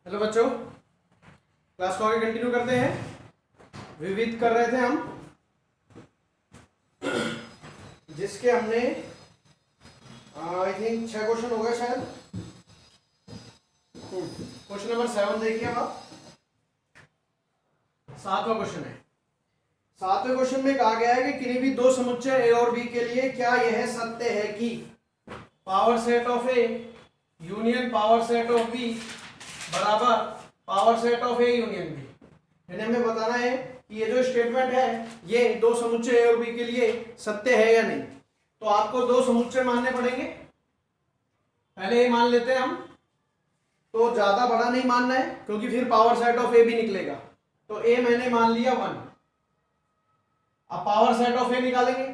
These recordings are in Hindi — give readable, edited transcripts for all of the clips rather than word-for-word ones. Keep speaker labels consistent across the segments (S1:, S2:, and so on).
S1: हेलो बच्चों, क्लास को आगे कंटिन्यू करते हैं। विविध कर रहे थे हम, जिसके हमने आई थिंक 6 क्वेश्चन हो गए शायद। क्वेश्चन नंबर 7 देखिए आप। 7वां क्वेश्चन है। 7वें क्वेश्चन में कहा गया है कि किन्हीं भी दो समुच्चय ए और बी के लिए क्या यह सत्य है कि power set of A union power set of B बराबर power set of A union B. यानी हमें बताना है कि ये जो स्टेटमेंट है ये दो समुच्चय ए और बी के लिए सत्य है या नहीं। तो आपको दो समुच्चय मानने पड़ेंगे। पहले ये मान लेते हैं हम, तो ज्यादा बड़ा नहीं मानना है क्योंकि फिर पावर सेट ऑफ ए भी निकलेगा। तो ए मैंने मान लिया 1। अब पावर सेट ऑफ ए निकालेंगे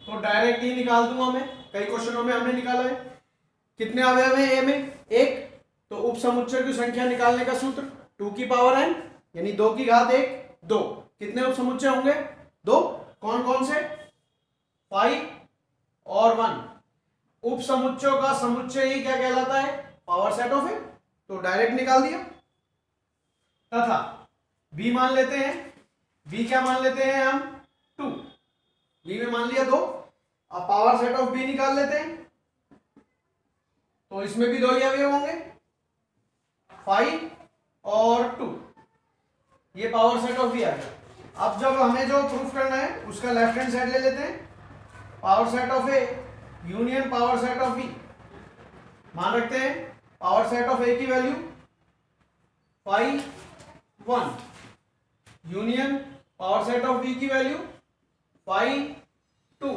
S1: तो डायरेक्ट ही निकाल दूंगा मैं। कई क्वेश्चनों में हमने निकाला है। कितने अवयव हैं ए में? 1। तो उप समुच्चय की संख्या निकालने का सूत्र 2 की पावर n यानी 2 की घात 1 2। कितने उप समुच्चय होंगे? 2। कौन कौन से? 5 और 1। उप समुच्चयों का समुच्चय ही क्या कहलाता है? पावर सेट ऑफ ए। तो डायरेक्ट निकाल दिया। तथा b मान लेते हैं। b क्या मान लेते हैं हम? 2। b में मान लिया 2। अब पावर सेट ऑफ b निकाल लेते हैं। तो इसमें भी 2 ही अवयव होंगे, 5 और 2। ये पावर सेट ऑफ बी आ गया। अब जब हमें जो प्रूफ करना है उसका लेफ्ट हैंड साइड ले लेते हैं। Power set of A union power set of B. मान रखते हैं पावर सेट ऑफ ए की value 5 1 union power set of B की वैल्यू 5 2।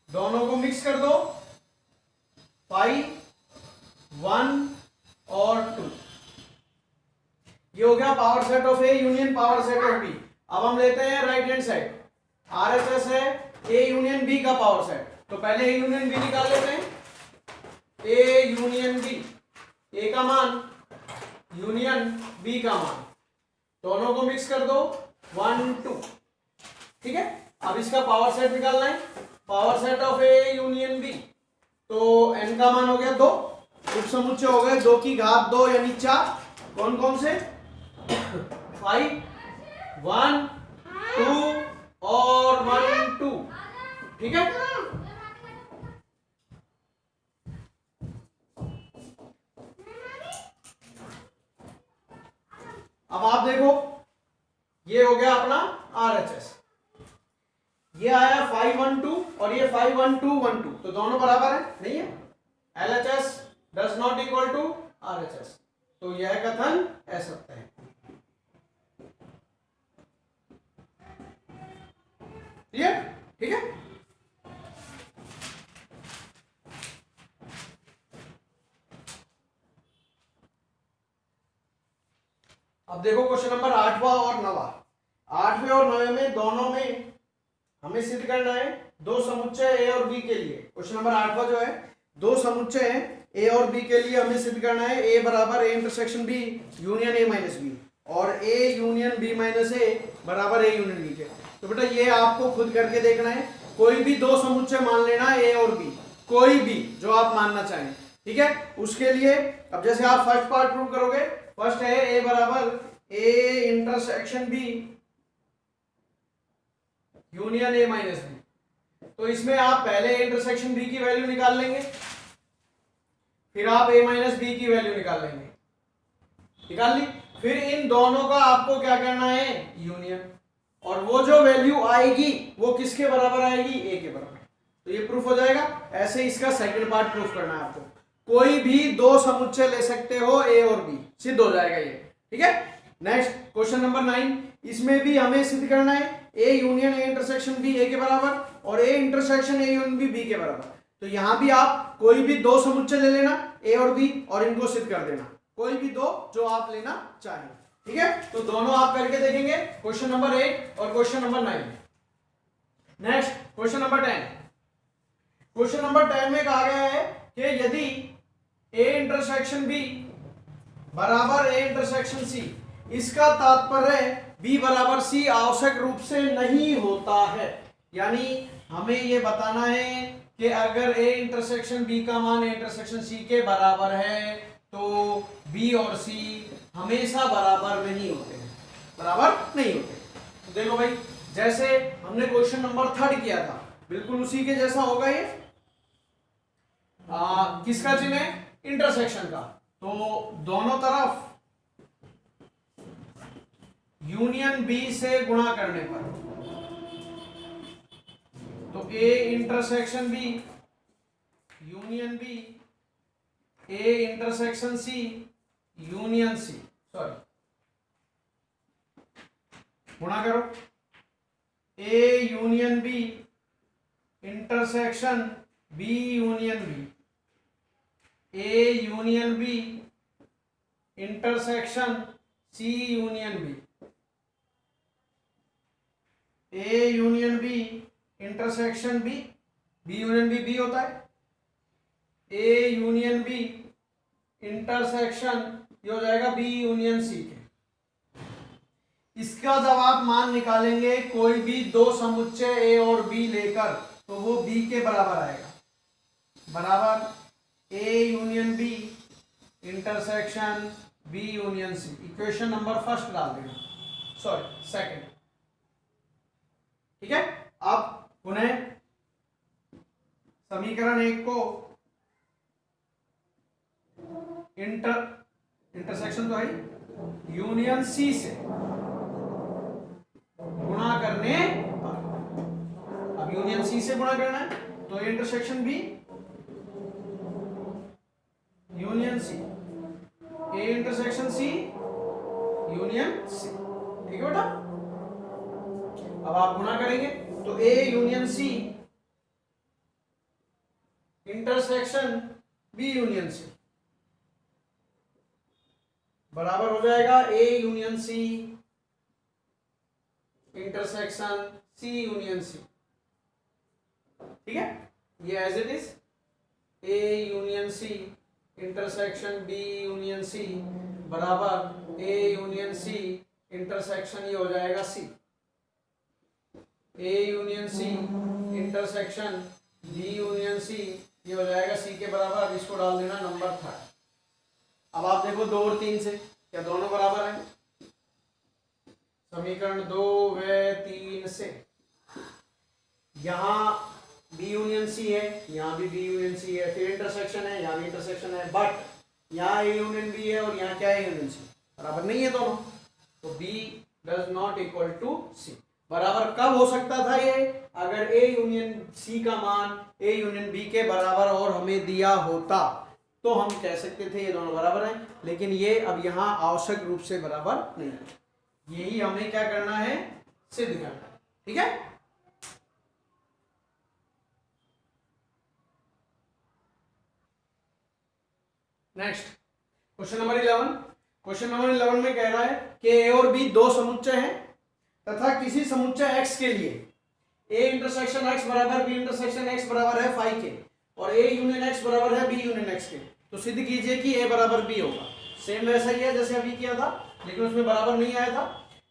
S1: दोनों को मिक्स कर दो, 5 1 और 2। ये हो गया power set of A union power set of B. अब हम लेते हैं राइट हैंड साइड। आरएचएस है ए यूनियन बी का पावर सेट। तो पहले ए यूनियन बी निकाल लेते हैं। ए यूनियन बी, ए का मान यूनियन बी का मान, दोनों को मिक्स कर दो 1 2। ठीक है। अब इसका पावर सेट निकालना है। Power set of A union B, तो n का मान हो गया 2। उप समुच्चय हो गए 2 की घात 2 यानी 4। कौन कौन से? 5 1 2 और 1 2। ठीक है। अब आप देखो, ये हो गया अपना आरएचएस। ये आया 5 1 2 और ये 5 1 2 1 2। तो दोनों बराबर है? नहीं है। LHS does not equal to RHS। तो यह कथन असत्य है। ठीक है। अब देखो क्वेश्चन नंबर 8वां और 9वां। 8वें और 9वें में दोनों में हमें सिद्ध करना है दो समुच्चय ए और बी के लिए। क्वेश्चन नंबर 8वां जो है, दो समुच्चय हैं ए और बी के लिए हमें सिद्ध करना है ए बराबर A intersection B union A minus B और A union B minus A बराबर ए यूनियन बी के। तो बेटा ये आपको खुद करके देखना है। कोई भी दो समुच्चय मान लेना ए और बी, कोई भी जो आप मानना चाहें। ठीक है। उसके लिए अब जैसे आप फर्स्ट पार्ट प्रूव करोगे, फर्स्ट है ए बराबर A intersection B union A minus B. तो इसमें आप पहले इंटरसेक्शन बी की वैल्यू निकाल लेंगे, फिर आप a माइनस बी की वैल्यू निकाल लेंगे। निकाल ली। फिर इन दोनों का आपको क्या करना है? यूनियन। और वो जो वैल्यू आएगी वो किसके बराबर आएगी? a के बराबर। तो ये प्रूफ हो जाएगा। ऐसे इसका सेकंड पार्ट प्रूफ करना है आपको। कोई भी दो समुच्चय ले सकते हो a और b, सिद्ध हो जाएगा ये। ठीक है। Next question number 9। इसमें भी हमें सिद्ध करना है a union a intersection b a के बराबर और a intersection a union b b के बराबर। तो यहां भी आप कोई भी दो समुच्चय ले लेना ए और बी और इनको सिद्ध कर देना। कोई भी दो जो आप लेना चाहें। ठीक है। तो दोनों आप करके देखेंगे, क्वेश्चन नंबर 8 और question number 9। Next question number 10। Question number 10 में कहा गया है कि यदि ए इंटरसेक्शन बी बराबर ए इंटरसेक्शन सी, इसका तात्पर्य बी बराबर सी आवश्यक रूप से नहीं होता है। यानी हमें यह बताना है कि अगर ए इंटरसेक्शन बी का मान ए इंटरसेक्शन सी के बराबर है तो बी और सी हमेशा बराबर नहीं होते हैं, बराबर नहीं होते। तो देखो भाई, जैसे हमने क्वेश्चन नंबर 3 किया था, बिल्कुल उसी के जैसा होगा ये। किसका चिन्ह है? इंटरसेक्शन का। तो दोनों तरफ यूनियन बी से गुणा करने पर, तो A intersection B union B, A intersection C union C, sorry, गुणा करो। A union B intersection B union B, A union B intersection C union B, A union B intersection B, B union B, B होता है, ए यूनियन बी इंटरसेक्शन, ये हो जाएगा बी यूनियन सी के। इसका जब आप मान निकालेंगे कोई भी दो समुच्चय ए और बी लेकर, तो वो बी के बराबर आएगा, बराबर A union B intersection B union C. Equation number first डाल देना, सॉरी सेकंड, ठीक है। अब पुनः समीकरण 1 को इंटरसेक्शन तो है यूनियन सी से गुणा करने पर, अब यूनियन सी से गुणा करना है तो intersection B union C, A intersection C union C, ठीक है बेटा। अब आप गुणा करेंगे तो A union C intersection B union C बराबर हो जाएगा A union C intersection C union C, ठीक है। ये as it is A union C intersection B union C बराबर ए यूनियन सी इंटरसेक्शन, ये हो जाएगा C, A union C intersection B union C, ये हो जाएगा सी के बराबर। इसको डाल देना नंबर 3। अब आप देखो 2 और 3 से क्या दोनों बराबर हैं? समीकरण 2 व 3 से यहां बी यूनियन सी है, यहां भी बी यूनियन सी है, फिर इंटरसेक्शन है, यहां भी इंटरसेक्शन है, बट यहां ए यूनियन बी है और यहां क्या है? यूनियन सी, बराबर नहीं है दोनों, तो B does not equal to C. बराबर कब हो सकता था ये? अगर ए यूनियन सी का मान ए यूनियन बी के बराबर और हमें दिया होता तो हम कह सकते थे ये दोनों बराबर हैं, लेकिन ये अब यहां आवश्यक रूप से बराबर नहीं है। यही हमें क्या करना है? सिद्ध करना है, ठीक है। Next question number 11। Question number 11 में कह रहा है कि ए और बी दो समुच्चय हैं तथा किसी समुच्चय x के लिए ए इंटरसेक्शन x बराबर बी इंटरसेक्शन x बराबर है फाई के और ए यूनियन x बराबर है बी यूनियन x के, तो सिद्ध कीजिए कि ए बराबर बी होगा। सेम वैसा ही है जैसे अभी किया था, लेकिन उसमें बराबर नहीं आया था।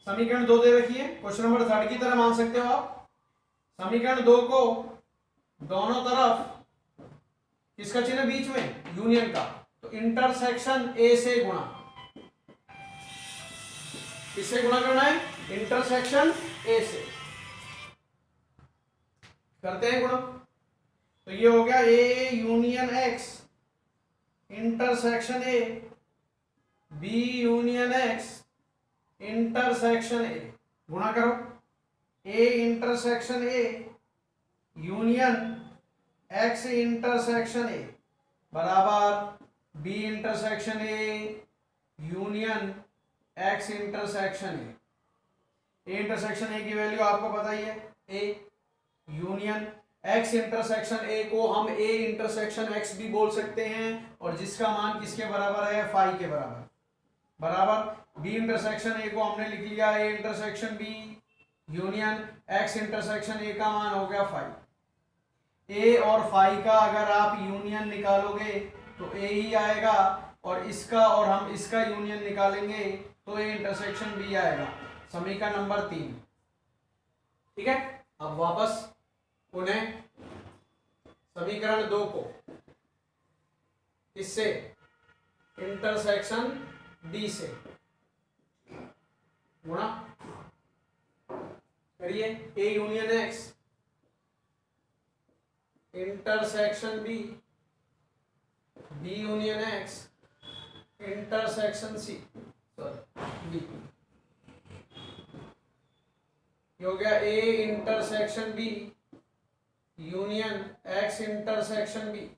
S1: समीकरण 2 दे रखी है, क्वेश्चन नंबर 3 की तरह मान सकते हो आप। समीकरण 2 को दोनों तरफ किसका चिन्ह बीच में? यूनियन का, तो इंटरसेक्शन ए से गुणा, किससे गुणा करना है? इंटरसेक्शन ए से करते हैं गुणा, तो ये हो गया A union X intersection A B union X intersection A, गुणा करो A intersection A union X intersection A बराबर B intersection A union X intersection A intersection A की वैल्यू आपको पता ही है, A union X intersection A को हम ए इंटरसेक्शन एक्स भी बोल सकते हैं और जिसका मान किसके बराबर है? फाई के बराबर, बराबर बी इंटरसेक्शन ए को हमने लिख लिया A intersection B union X intersection A का मान हो गया फाई। ए और फाई का अगर आप यूनियन निकालोगे तो ए ही आएगा और इसका और हम इसका यूनियन निकालेंगे तो ए इंटरसेक्शन बी आएगा। समीकरण नंबर 3, ठीक है। अब वापस पुनः समीकरण 2 को इससे इंटरसेक्शन डी से गुणा करिए A union X intersection B, B union X intersection C, sorry B, हो गया A intersection B union X intersection B,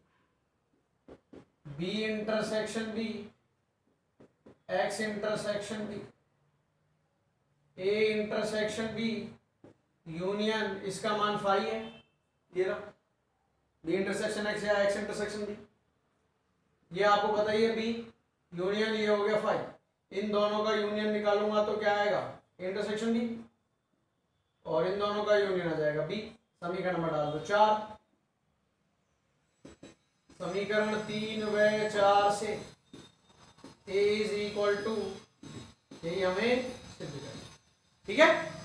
S1: B intersection B X intersection B, A intersection B union इसका मान फाई है, ये रहा बी इंटरसेक्शन एक्स या एक्स इंटरसेक्शन बी, ये आपको बताइए बी यूनियन, ये हो गया फाई, इन दोनों का यूनियन निकालूंगा तो क्या आएगा इंटरसेक्शन बी, और इन दोनों का यूनियन आ जाएगा बी। समीकरण में डाल दो 4, समीकरण 3 व 4 से a इज इक्वल टू, यही हमें सिद्ध करना, ठीक है।